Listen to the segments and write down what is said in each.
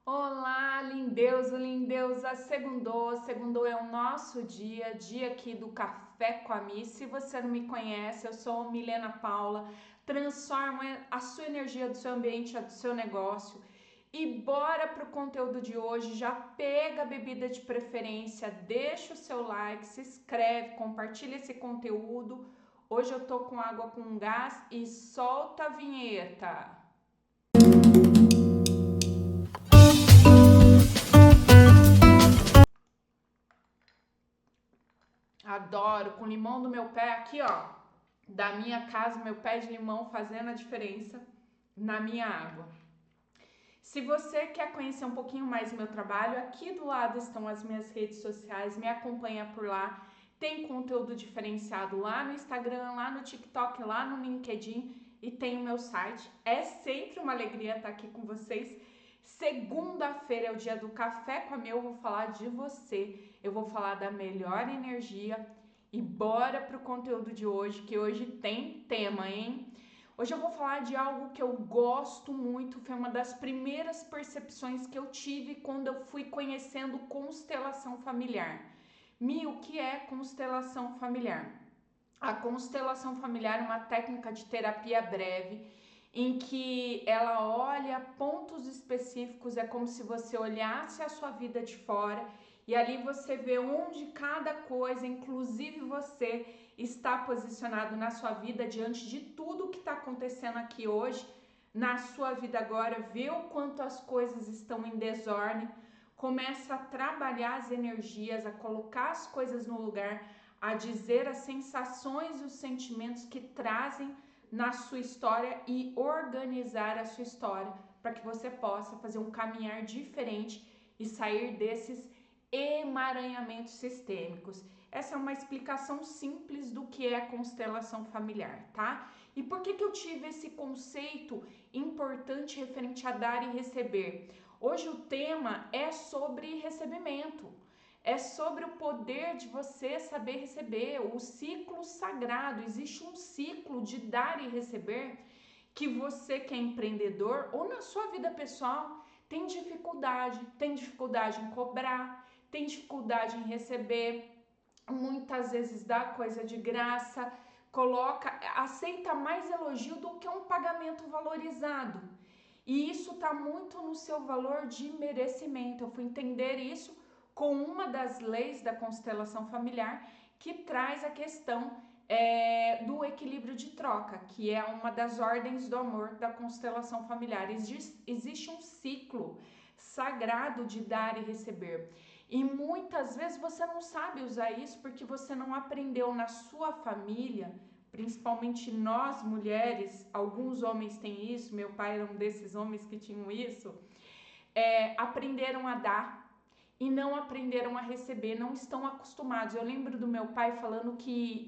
Olá, lindeuso, lindeusa, segundou é o nosso dia aqui do Café com a Mi. Se você não me conhece, eu sou Milena Paula, transformo a sua energia do seu ambiente, a do seu negócio. E bora pro conteúdo de hoje, já pega a bebida de preferência, deixa o seu like, se inscreve, compartilha esse conteúdo. Hoje eu tô com água com gás e solta a vinheta. Adoro, com limão do meu pé aqui, ó, da minha casa, meu pé de limão fazendo a diferença na minha água. Se você quer conhecer um pouquinho mais do meu trabalho, aqui do lado estão as minhas redes sociais, me acompanha por lá. Tem conteúdo diferenciado lá no Instagram, lá no TikTok, lá no LinkedIn e tem o meu site. É sempre uma alegria estar aqui com vocês. Segunda-feira é o dia do Café com a Mi, eu vou falar de você, eu vou falar da melhor energia e bora pro conteúdo de hoje, que hoje tem tema, hein? Hoje eu vou falar de algo que eu gosto muito, foi uma das primeiras percepções que eu tive quando eu fui conhecendo constelação familiar. Mi, o que é constelação familiar? A constelação familiar é uma técnica de terapia breve em que ela olha pontos específicos, é como se você olhasse a sua vida de fora e ali você vê onde cada coisa, inclusive você, está posicionado na sua vida diante de tudo que está acontecendo aqui hoje, na sua vida agora, vê o quanto as coisas estão em desordem, começa a trabalhar as energias, a colocar as coisas no lugar, a dizer as sensações e os sentimentos que trazem na sua história e organizar a sua história para que você possa fazer um caminhar diferente e sair desses emaranhamentos sistêmicos. Essa é uma explicação simples do que é a constelação familiar, tá? E por que eu tive esse conceito importante referente a dar e receber? Hoje o tema é sobre recebimento. É sobre o poder de você saber receber, o ciclo sagrado. Existe um ciclo de dar e receber que você que é empreendedor ou na sua vida pessoal tem dificuldade em cobrar, tem dificuldade em receber, muitas vezes dá coisa de graça, aceita mais elogio do que um pagamento valorizado. E isso está muito no seu valor de merecimento. Eu fui entender isso com uma das leis da constelação familiar que traz a questão do equilíbrio de troca, que é uma das ordens do amor da constelação familiar. Existe um ciclo sagrado de dar e receber. E muitas vezes você não sabe usar isso porque você não aprendeu na sua família, principalmente nós mulheres, alguns homens têm isso, meu pai era um desses homens que tinham isso, aprenderam a dar e não aprenderam a receber, não estão acostumados. Eu lembro do meu pai falando que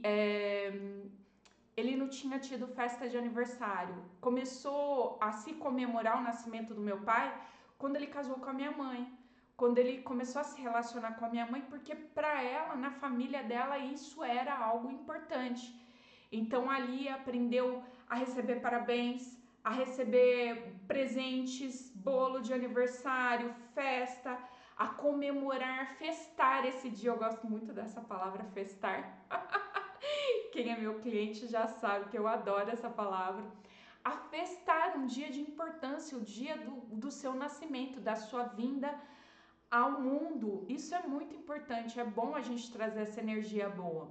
ele não tinha tido festa de aniversário. Começou a se comemorar o nascimento do meu pai quando ele casou com a minha mãe. Quando ele começou a se relacionar com a minha mãe, porque para ela, na família dela, isso era algo importante. Então ali aprendeu a receber parabéns, a receber presentes, bolo de aniversário, festa, a comemorar, festar esse dia. Eu gosto muito dessa palavra festar. Quem é meu cliente já sabe que eu adoro essa palavra. A festar um dia de importância, o dia do seu nascimento, da sua vinda ao mundo. Isso é muito importante, é bom a gente trazer essa energia boa.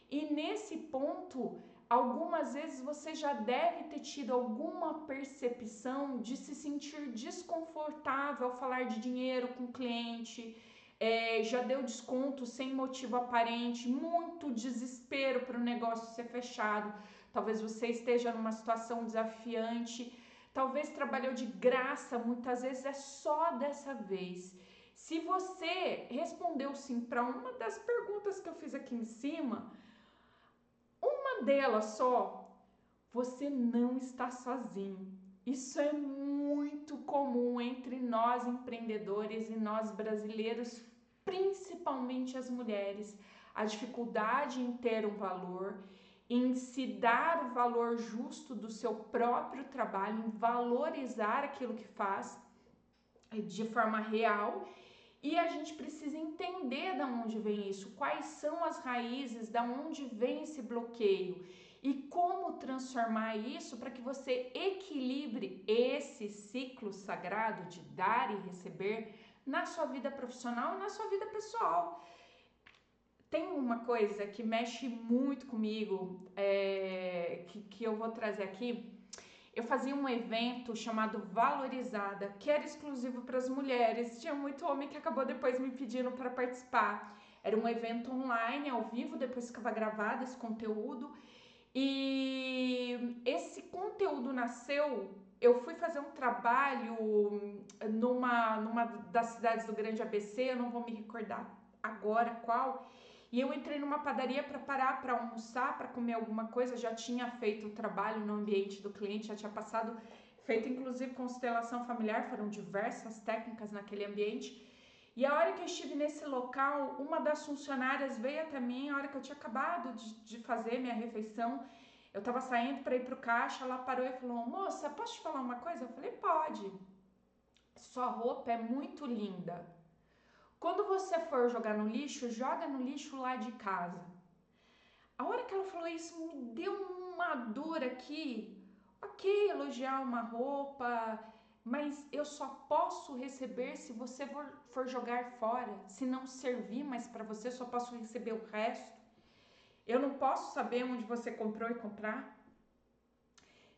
E nesse ponto, algumas vezes você já deve ter tido alguma percepção de se sentir desconfortável ao falar de dinheiro com o cliente, já deu desconto sem motivo aparente, muito desespero para o negócio ser fechado. Talvez você esteja numa situação desafiante, talvez trabalhou de graça, muitas vezes é só dessa vez. Se você respondeu sim para uma das perguntas que eu fiz aqui em cima, uma delas só, você não está sozinho. Isso é muito comum entre nós empreendedores e nós brasileiros, principalmente as mulheres. A dificuldade em ter um valor, em se dar o valor justo do seu próprio trabalho, em valorizar aquilo que faz. de forma real. E a gente precisa entender de onde vem isso, quais são as raízes, de onde vem esse bloqueio e como transformar isso para que você equilibre esse ciclo sagrado de dar e receber na sua vida profissional e na sua vida pessoal. Tem uma coisa que mexe muito comigo, que eu vou trazer aqui. Eu fazia um evento chamado Valorizada, que era exclusivo para as mulheres. Tinha muito homem que acabou depois me pedindo para participar. Era um evento online, ao vivo, depois ficava gravado esse conteúdo. E esse conteúdo nasceu, eu fui fazer um trabalho numa das cidades do Grande ABC, eu não vou me recordar agora qual, e eu entrei numa padaria para parar para almoçar, para comer alguma coisa, já tinha feito o trabalho no ambiente do cliente, já tinha passado, feito inclusive constelação familiar, foram diversas técnicas naquele ambiente. E a hora que eu estive nesse local, uma das funcionárias veio até mim, a hora que eu tinha acabado de fazer minha refeição, eu estava saindo para ir pro caixa, ela parou e falou: moça, posso te falar uma coisa? Eu falei: pode. Sua roupa é muito linda. Quando você for jogar no lixo, joga no lixo lá de casa. A hora que ela falou isso, me deu uma dor aqui. Ok, elogiar uma roupa, mas eu só posso receber se você for jogar fora. Se não servir mais para você, eu só posso receber o resto. Eu não posso saber onde você comprou e comprar.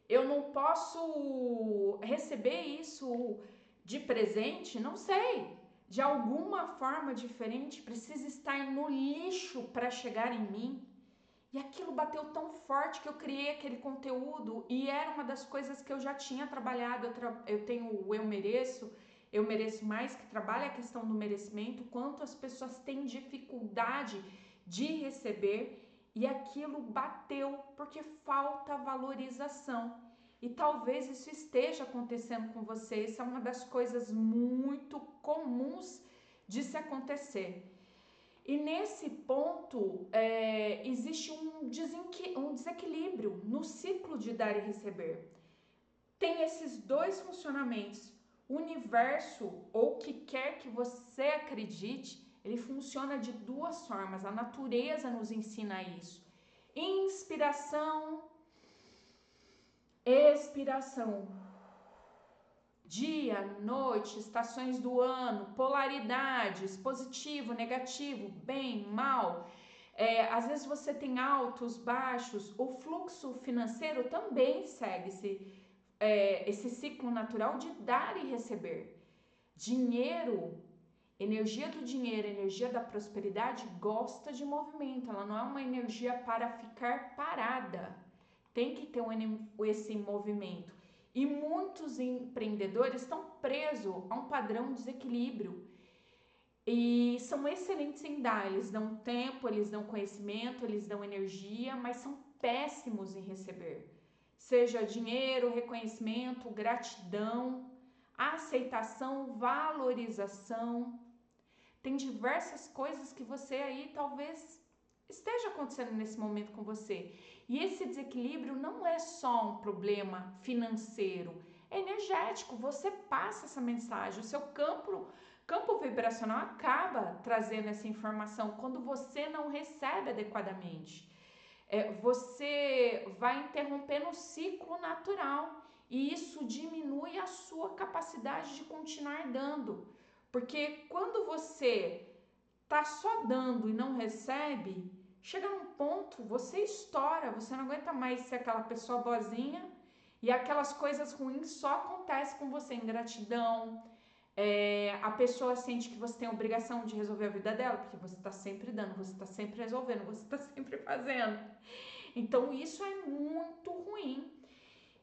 Eu não posso receber isso de presente, não sei. De alguma forma diferente, precisa estar no lixo para chegar em mim. E aquilo bateu tão forte que eu criei aquele conteúdo e era uma das coisas que eu já tinha trabalhado. Eu tenho o eu mereço mais, que trabalha a questão do merecimento, quanto as pessoas têm dificuldade de receber, e aquilo bateu porque falta valorização. E talvez isso esteja acontecendo com você. Isso é uma das coisas muito comuns de se acontecer. E nesse ponto, existe um desequilíbrio no ciclo de dar e receber. Tem esses dois funcionamentos. O universo, ou o que quer que você acredite, ele funciona de duas formas. A natureza nos ensina isso. Inspiração, expiração. Dia, noite, estações do ano, polaridades, positivo, negativo, bem, mal. Às vezes você tem altos, baixos. O fluxo financeiro também segue esse ciclo natural de dar e receber. Dinheiro, energia do dinheiro, energia da prosperidade gosta de movimento. Ela não é uma energia para ficar parada. Tem que ter esse movimento. E muitos empreendedores estão presos a um padrão de desequilíbrio. E são excelentes em dar, eles dão tempo, eles dão conhecimento, eles dão energia, mas são péssimos em receber. Seja dinheiro, reconhecimento, gratidão, aceitação, valorização. Tem diversas coisas que você aí talvez esteja acontecendo nesse momento com você. E esse desequilíbrio não é só um problema financeiro, é energético. Você passa essa mensagem, o seu campo vibracional acaba trazendo essa informação quando você não recebe adequadamente. Você vai interrompendo o ciclo natural e isso diminui a sua capacidade de continuar dando. Porque quando você tá só dando e não recebe, chega num ponto, você estoura, você não aguenta mais ser aquela pessoa boazinha e aquelas coisas ruins só acontecem com você. Ingratidão, a pessoa sente que você tem a obrigação de resolver a vida dela, porque você está sempre dando, você está sempre resolvendo, você está sempre fazendo. Então isso é muito ruim.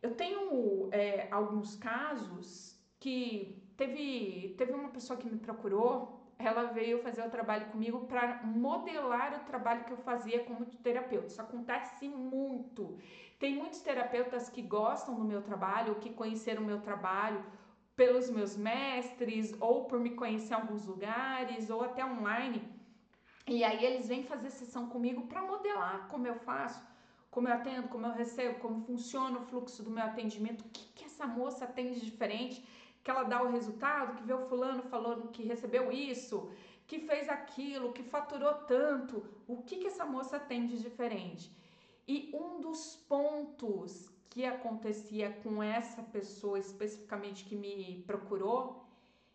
Eu tenho alguns casos que teve uma pessoa que me procurou. Ela veio fazer o trabalho comigo para modelar o trabalho que eu fazia como terapeuta. Isso acontece muito. Tem muitos terapeutas que gostam do meu trabalho, ou que conheceram o meu trabalho pelos meus mestres, ou por me conhecer em alguns lugares, ou até online. E aí eles vêm fazer sessão comigo para modelar como eu faço, como eu atendo, como eu recebo, como funciona o fluxo do meu atendimento, o que essa moça tem de diferente. que ela dá o resultado, que vê o fulano falando que recebeu isso, que fez aquilo, que faturou tanto. O que essa moça tem de diferente? E um dos pontos que acontecia com essa pessoa especificamente que me procurou,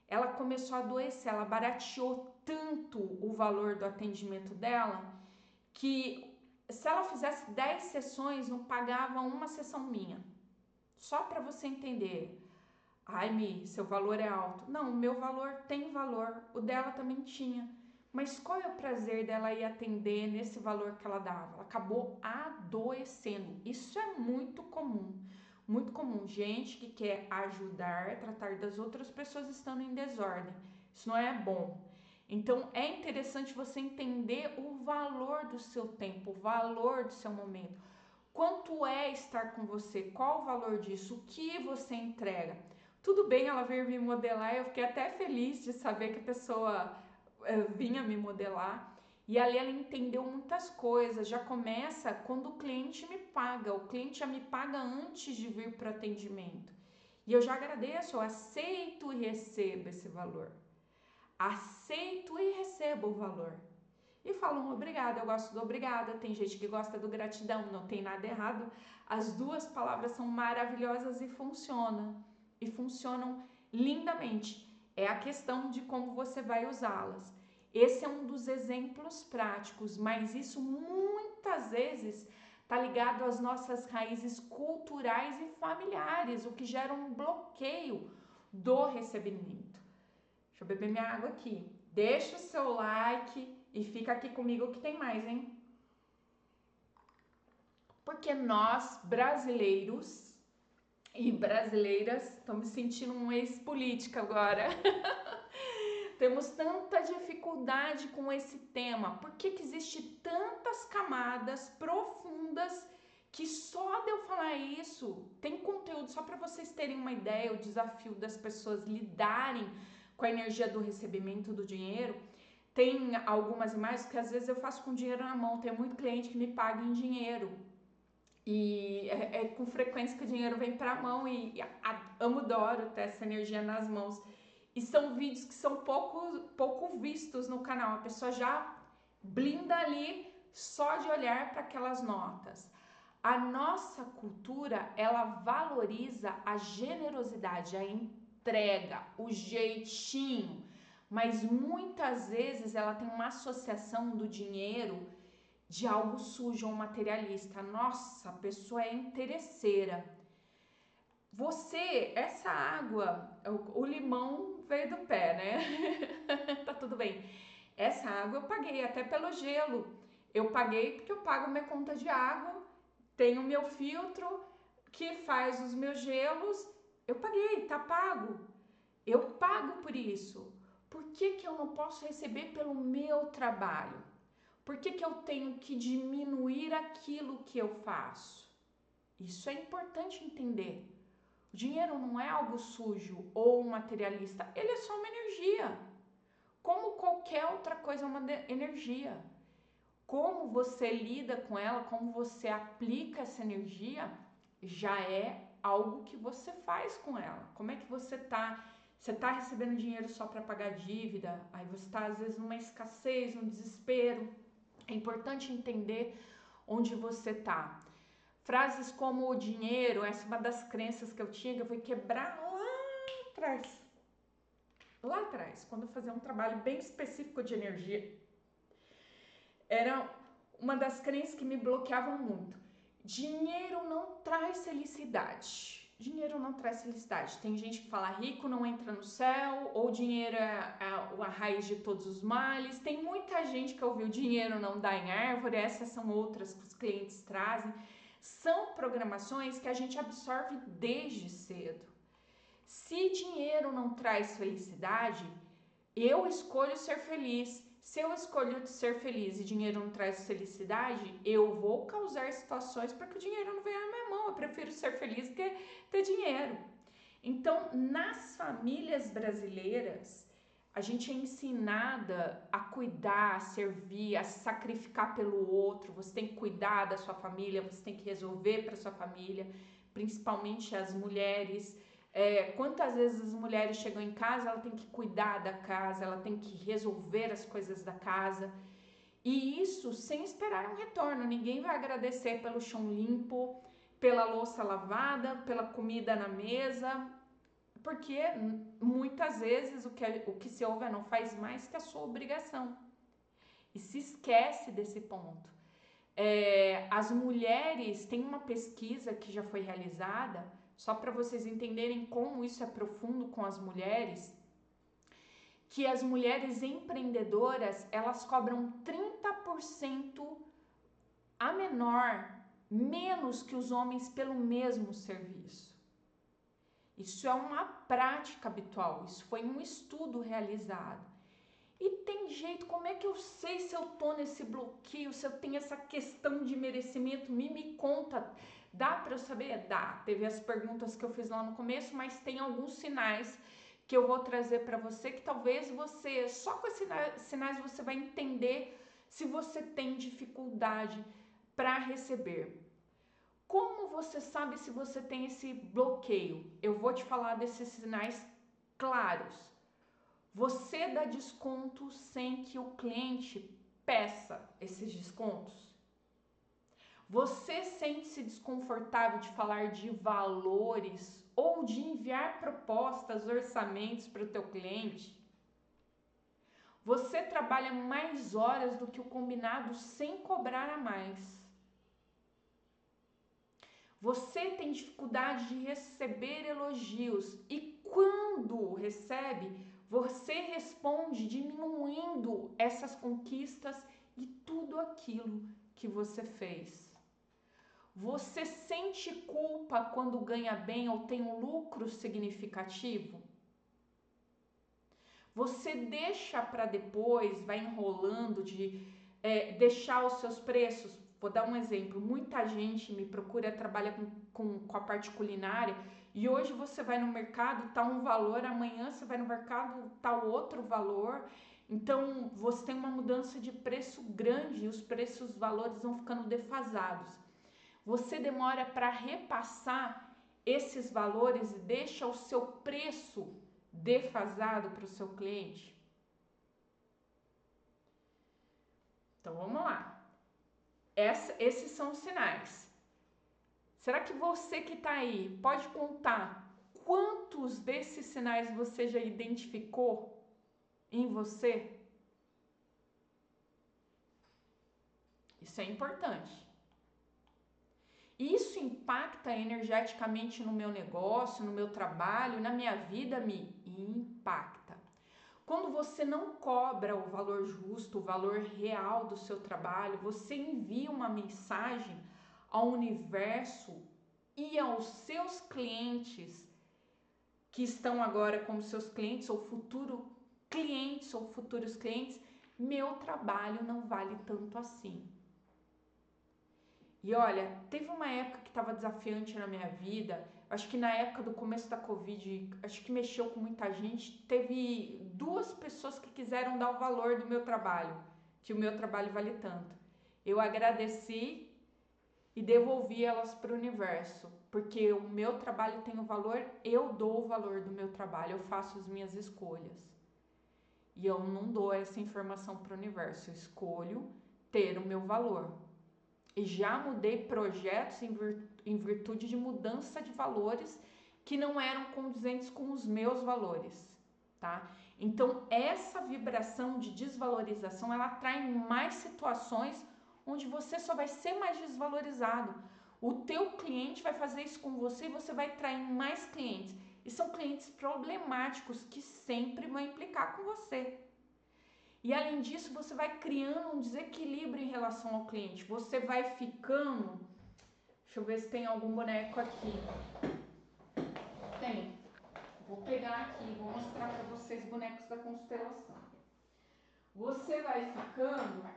ela começou a adoecer, ela barateou tanto o valor do atendimento dela, que se ela fizesse 10 sessões, não pagava uma sessão minha. Só para você entender. Ai, Mi, seu valor é alto. Não, o meu valor tem valor, o dela também tinha. Mas qual é o prazer dela ir atender nesse valor que ela dava? Ela acabou adoecendo. Isso é muito comum. Muito comum. Gente que quer ajudar, tratar das outras pessoas estando em desordem. Isso não é bom. Então, é interessante você entender o valor do seu tempo, o valor do seu momento. Quanto é estar com você? Qual o valor disso? O que você entrega? Tudo bem ela vir me modelar, eu fiquei até feliz de saber que a pessoa vinha me modelar. E ali ela entendeu muitas coisas. Já começa quando o cliente me paga. O cliente já me paga antes de vir para o atendimento. E eu já agradeço, eu aceito e recebo esse valor. Aceito e recebo o valor. E falo um obrigada, eu gosto do obrigada, tem gente que gosta do gratidão, não tem nada errado. As duas palavras são maravilhosas e funcionam lindamente. É a questão de como você vai usá-las. Esse é um dos exemplos práticos, mas isso muitas vezes está ligado às nossas raízes culturais e familiares, o que gera um bloqueio do recebimento. Deixa eu beber minha água aqui. Deixa o seu like e fica aqui comigo que tem mais, hein? Porque nós, brasileiros e brasileiras, estou me sentindo um ex-política agora, temos tanta dificuldade com esse tema. Por que existe tantas camadas profundas que só de eu falar isso, tem conteúdo só para vocês terem uma ideia, o desafio das pessoas lidarem com a energia do recebimento do dinheiro. Tem algumas imagens que às vezes eu faço com dinheiro na mão, tem muito cliente que me paga em dinheiro. E é com frequência que o dinheiro vem para a mão e adoro ter essa energia nas mãos. E são vídeos que são pouco vistos no canal. A pessoa já blinda ali só de olhar para aquelas notas. A nossa cultura, ela valoriza a generosidade, a entrega, o jeitinho. Mas muitas vezes ela tem uma associação do dinheiro de algo sujo ou materialista. Nossa, a pessoa é interesseira. Essa água, o limão veio do pé, né? Tá tudo bem. Essa água eu paguei até pelo gelo. Eu paguei porque eu pago minha conta de água, tenho meu filtro que faz os meus gelos. Eu paguei, tá pago. Eu pago por isso. Por que eu não posso receber pelo meu trabalho? Por que eu tenho que diminuir aquilo que eu faço? Isso é importante entender. O dinheiro não é algo sujo ou materialista, ele é só uma energia. Como qualquer outra coisa é uma energia. Como você lida com ela, como você aplica essa energia, já é algo que você faz com ela. Como é que você tá? Você tá recebendo dinheiro só para pagar dívida? Aí você tá às vezes numa escassez, num desespero. É importante entender onde você tá. Frases como o dinheiro, essa é uma das crenças que eu tinha, que eu fui quebrar lá atrás. Lá atrás, quando eu fazia um trabalho bem específico de energia. Era uma das crenças que me bloqueavam muito. Dinheiro não traz felicidade. Dinheiro não traz felicidade. Tem gente que fala rico não entra no céu, ou dinheiro é a raiz de todos os males. Tem muita gente que ouviu dinheiro não dá em árvore, essas são outras que os clientes trazem. São programações que a gente absorve desde cedo. Se dinheiro não traz felicidade, eu escolho ser feliz. Se eu escolho ser feliz e dinheiro não traz felicidade, eu vou causar situações para que o dinheiro não venha na minha mão. Eu prefiro ser feliz do que ter dinheiro. Então, nas famílias brasileiras, a gente é ensinada a cuidar, a servir, a se sacrificar pelo outro. Você tem que cuidar da sua família, você tem que resolver para sua família, principalmente as mulheres. Quantas vezes as mulheres chegam em casa, ela tem que cuidar da casa, ela tem que resolver as coisas da casa. E isso sem esperar um retorno. Ninguém vai agradecer pelo chão limpo, pela louça lavada, pela comida na mesa, porque muitas vezes o que se ouve é não faz mais que a sua obrigação. E se esquece desse ponto. As mulheres, tem uma pesquisa que já foi realizada, só para vocês entenderem como isso é profundo com as mulheres, que as mulheres empreendedoras, elas cobram 30% a menos que os homens pelo mesmo serviço. Isso é uma prática habitual, isso foi um estudo realizado. E tem jeito, como é que eu sei se eu tô nesse bloqueio, se eu tenho essa questão de merecimento? Me conta, dá para eu saber? Dá, teve as perguntas que eu fiz lá no começo, mas tem alguns sinais que eu vou trazer para você, que talvez você, só com esses sinais você vai entender se você tem dificuldade para receber. Como você sabe se você tem esse bloqueio? Eu vou te falar desses sinais claros. Você dá desconto sem que o cliente peça esses descontos. Você sente-se desconfortável de falar de valores ou de enviar propostas, orçamentos para o teu cliente? Você trabalha mais horas do que o combinado sem cobrar a mais. Você tem dificuldade de receber elogios e quando recebe, você responde diminuindo essas conquistas e tudo aquilo que você fez. Você sente culpa quando ganha bem ou tem um lucro significativo? Você deixa para depois, vai enrolando de deixar os seus preços? Vou dar um exemplo. Muita gente me procura, trabalha com a parte culinária e hoje você vai no mercado, tá um valor, amanhã você vai no mercado, tá outro valor. Então você tem uma mudança de preço grande e os preços, valores vão ficando defasados. Você demora para repassar esses valores e deixa o seu preço defasado para o seu cliente? Então vamos lá. Esses são os sinais. Será que você que está aí pode contar quantos desses sinais você já identificou em você? Isso é importante. Isso impacta energeticamente no meu negócio, no meu trabalho, na minha vida? Me impacta. Quando você não cobra o valor justo, o valor real do seu trabalho, você envia uma mensagem ao universo e aos seus clientes que estão agora como seus clientes ou futuros clientes, meu trabalho não vale tanto assim. E olha, teve uma época que estava desafiante na minha vida, acho que na época do começo da Covid, acho que mexeu com muita gente, teve 2 pessoas que quiseram dar o valor do meu trabalho, que o meu trabalho vale tanto. Eu agradeci e devolvi elas para o universo, porque o meu trabalho tem o valor, eu dou o valor do meu trabalho, eu faço as minhas escolhas. E eu não dou essa informação para o universo, eu escolho ter o meu valor. E já mudei projetos em virtude de mudança de valores que não eram condizentes com os meus valores, tá? Então, essa vibração de desvalorização, ela atrai mais situações onde você só vai ser mais desvalorizado. O teu cliente vai fazer isso com você e você vai atrair mais clientes. E são clientes problemáticos que sempre vão implicar com você. E além disso, você vai criando um desequilíbrio em relação ao cliente. Você vai ficando... Deixa eu ver se tem algum boneco aqui. Tem. Vou pegar aqui e vou mostrar para vocês bonecos da constelação. Você vai ficando...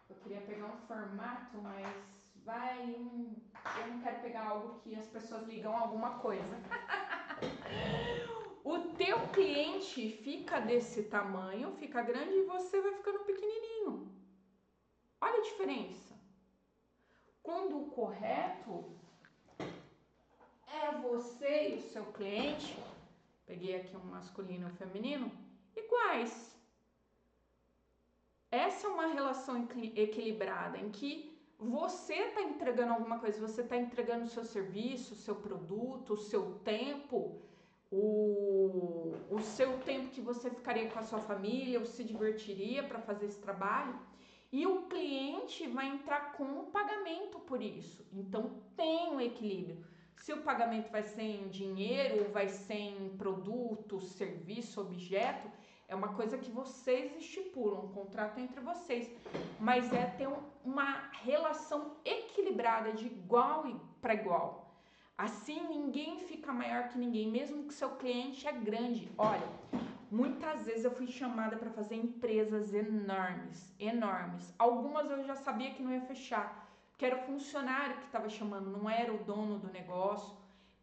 Eu queria pegar um formato, mas eu não quero pegar algo que as pessoas ligam a alguma coisa. O teu cliente fica desse tamanho, fica grande e você vai ficando pequenininho. Olha a diferença. Quando o correto é você e o seu cliente, peguei aqui um masculino e um feminino, iguais. Essa é uma relação equilibrada em que você está entregando alguma coisa, você está entregando o seu serviço, o seu produto, o seu tempo, o seu tempo que você ficaria com a sua família ou se divertiria para fazer esse trabalho, e o cliente vai entrar com um pagamento por isso. Então tem um equilíbrio. Se o pagamento vai ser em dinheiro ou vai ser em produto, serviço, objeto, é uma coisa que vocês estipulam, um contrato entre vocês, mas é ter uma relação equilibrada de igual para igual. Assim ninguém fica maior que ninguém, mesmo que seu cliente é grande. Olha, muitas vezes eu fui chamada para fazer empresas enormes. Algumas eu já sabia que não ia fechar, porque era o funcionário que estava chamando, não era o dono do negócio.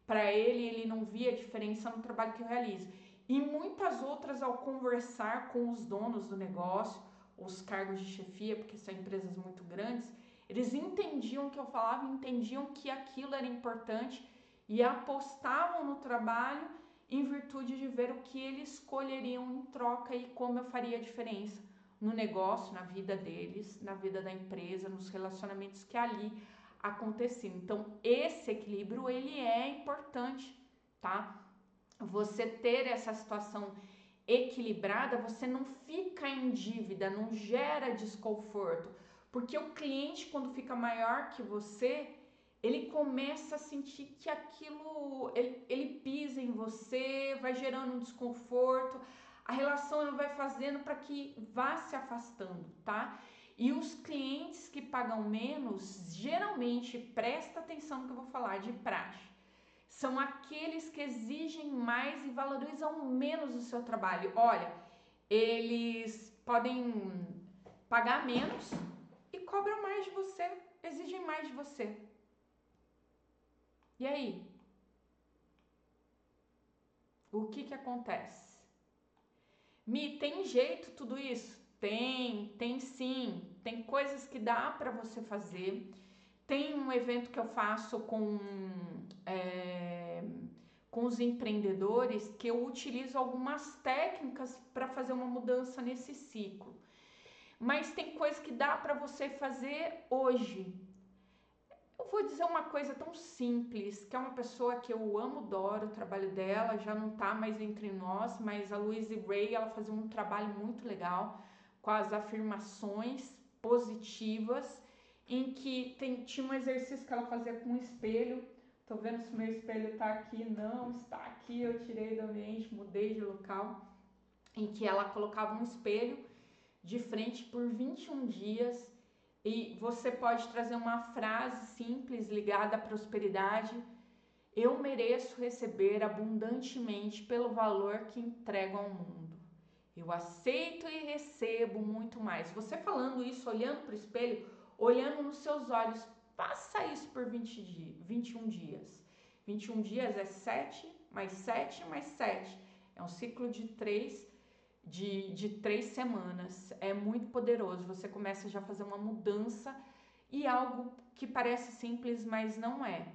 Para ele não via diferença no trabalho que eu realizo. E muitas outras, ao conversar com os donos do negócio, os cargos de chefia, porque são empresas muito grandes, eles entendiam o que eu falava, entendiam que aquilo era importante e apostavam no trabalho em virtude de ver o que eles escolheriam em troca e como eu faria a diferença no negócio, na vida deles, na vida da empresa, nos relacionamentos que ali aconteciam. Então, esse equilíbrio, ele é importante, tá? Você ter essa situação equilibrada, você não fica em dívida, não gera desconforto, porque o cliente, quando fica maior que você, ele começa a sentir que aquilo, ele pisa em você, vai gerando um desconforto, a relação ele vai fazendo para que vá se afastando, tá? E os clientes que pagam menos, geralmente, presta atenção no que eu vou falar de praxe, são aqueles que exigem mais e valorizam menos o seu trabalho. Olha, eles podem pagar menos e cobram mais de você, exigem mais de você. E aí? O que acontece? Tem jeito tudo isso? Tem sim. Tem coisas que dá para você fazer. Tem um evento que eu faço com os empreendedores que eu utilizo algumas técnicas para fazer uma mudança nesse ciclo. Mas tem coisa que dá para você fazer hoje. Eu vou dizer uma coisa tão simples, que é uma pessoa que eu amo, adoro o trabalho dela, já não está mais entre nós, mas a Louise Ray, ela fazia um trabalho muito legal com as afirmações positivas, em que tinha um exercício que ela fazia com um espelho. Tô vendo se meu espelho tá aqui, não está aqui, eu tirei do ambiente, mudei de local, em que ela colocava um espelho de frente por 21 dias e você pode trazer uma frase simples ligada à prosperidade. Eu mereço receber abundantemente pelo valor que entrego ao mundo. Eu aceito e recebo muito mais. Você falando isso, olhando para o espelho, olhando nos seus olhos, faça isso por 21 dias. 21 dias é 7 mais 7 mais 7. É um ciclo de 3 semanas. É muito poderoso. Você começa já a fazer uma mudança e algo que parece simples, mas não é.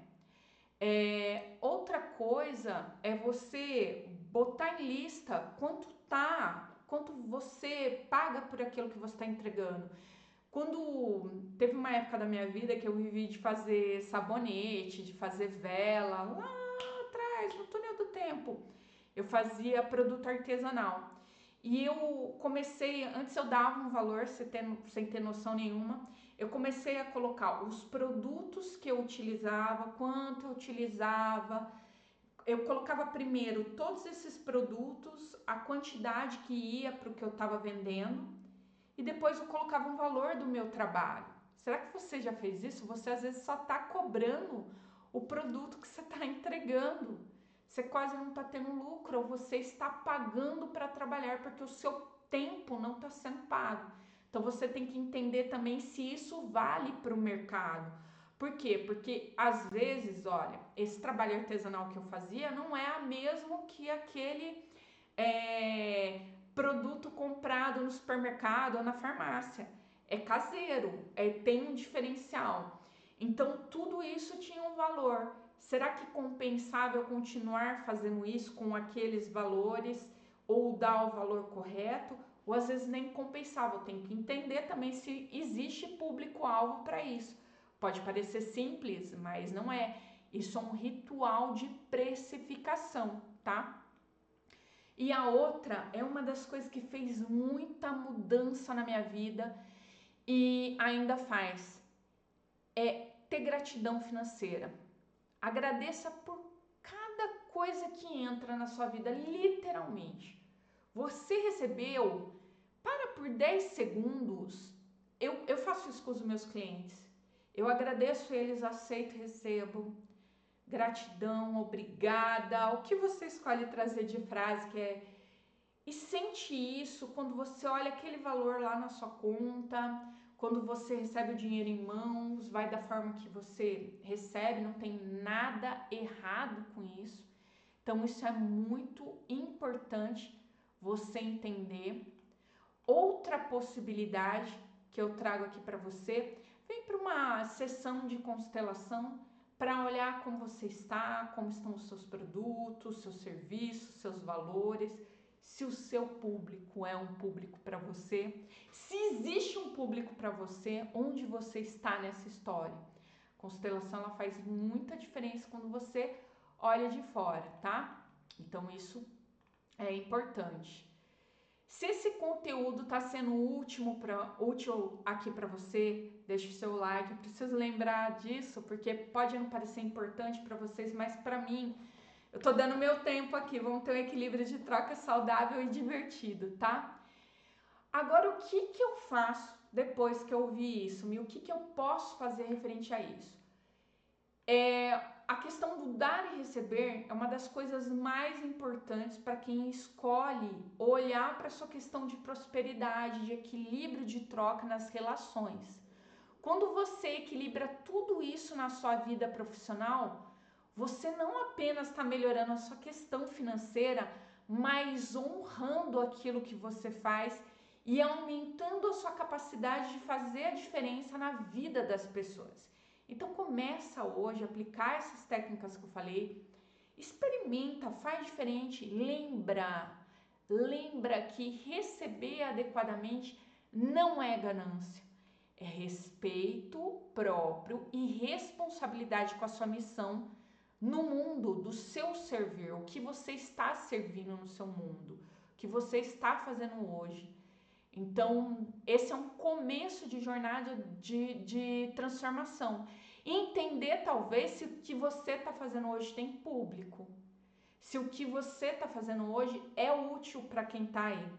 Outra coisa é você botar em lista quanto você paga por aquilo que você está entregando. Quando teve uma época da minha vida que eu vivi de fazer sabonete, de fazer vela, lá atrás, no túnel do tempo, eu fazia produto artesanal. E eu comecei, antes eu dava um valor sem ter noção nenhuma, eu comecei a colocar os produtos que eu utilizava, quanto eu utilizava. Eu colocava primeiro todos esses produtos, a quantidade que ia para o que eu estava vendendo, e depois eu colocava um valor do meu trabalho. Será que você já fez isso? Você às vezes só está cobrando o produto que você está entregando. Você quase não está tendo lucro, ou você está pagando para trabalhar porque o seu tempo não está sendo pago. Então você tem que entender também se isso vale para o mercado. Por quê? Porque às vezes, olha, esse trabalho artesanal que eu fazia não é o mesmo que aquele produto comprado no supermercado ou na farmácia. É caseiro, tem um diferencial. Então, tudo isso tinha um valor. Será que compensava eu continuar fazendo isso com aqueles valores ou dar o valor correto? Ou às vezes nem compensava. Eu tenho que entender também se existe público-alvo para isso. Pode parecer simples, mas não é. Isso é um ritual de precificação, tá? E a outra é uma das coisas que fez muita mudança na minha vida e ainda faz. É ter gratidão financeira. Agradeça por cada coisa que entra na sua vida, literalmente. Você recebeu, para por 10 segundos. Eu faço isso com os meus clientes. Eu agradeço eles, aceito, recebo. Gratidão, obrigada, o que você escolhe trazer de frase que é. E sente isso quando você olha aquele valor lá na sua conta, quando você recebe o dinheiro em mãos, vai da forma que você recebe, não tem nada errado com isso. Então isso é muito importante você entender. Outra possibilidade que eu trago aqui para você, vem para uma sessão de constelação para olhar como você está, como estão os seus produtos, seus serviços, seus valores, se o seu público é um público para você, se existe um público para você, onde você está nessa história. Constelação ela faz muita diferença quando você olha de fora, tá? Então isso é importante. Se esse conteúdo está sendo útil aqui para você, deixe o seu like. Eu preciso lembrar disso, porque pode não parecer importante para vocês, mas para mim, eu tô dando meu tempo aqui. Vamos ter um equilíbrio de troca saudável e divertido, tá? Agora, o que eu faço depois que eu ouvi isso? E o que eu posso fazer referente a isso? A questão do dar e receber é uma das coisas mais importantes para quem escolhe olhar para a sua questão de prosperidade, de equilíbrio de troca nas relações. Quando você equilibra tudo isso na sua vida profissional, você não apenas está melhorando a sua questão financeira, mas honrando aquilo que você faz e aumentando a sua capacidade de fazer a diferença na vida das pessoas. Então começa hoje a aplicar essas técnicas que eu falei, experimenta, faz diferente, lembra que receber adequadamente não é ganância, é respeito próprio e responsabilidade com a sua missão no mundo do seu servir, o que você está servindo no seu mundo, o que você está fazendo hoje. Então, esse é um começo de jornada de transformação. Entender, talvez, se o que você está fazendo hoje tem público. Se o que você está fazendo hoje é útil para quem está aí.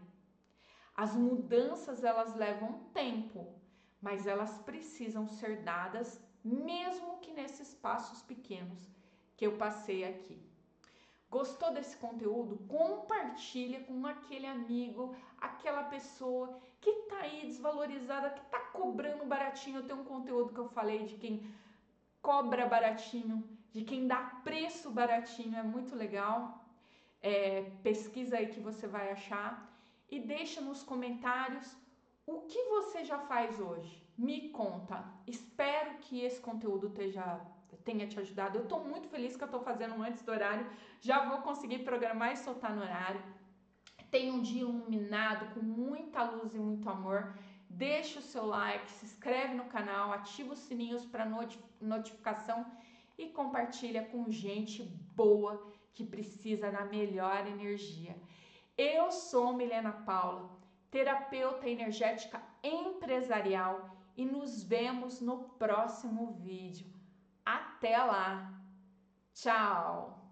As mudanças, elas levam tempo, mas elas precisam ser dadas, mesmo que nesses passos pequenos que eu passei aqui. Gostou desse conteúdo? Compartilha com aquele amigo, aquela pessoa que tá aí desvalorizada, que tá cobrando baratinho. Eu tenho um conteúdo que eu falei de quem cobra baratinho, de quem dá preço baratinho, é muito legal. Pesquisa aí que você vai achar e deixa nos comentários o que você já faz hoje. Me conta. Espero que esse conteúdo tenha te ajudado. Eu estou muito feliz que eu estou fazendo antes do horário. Já vou conseguir programar e soltar no horário. Tenha um dia iluminado, com muita luz e muito amor. Deixa o seu like, se inscreve no canal, ativa os sininhos para notificação e compartilha com gente boa que precisa da melhor energia. Eu sou Milena Paula, terapeuta energética empresarial, e nos vemos no próximo vídeo. Até lá! Tchau!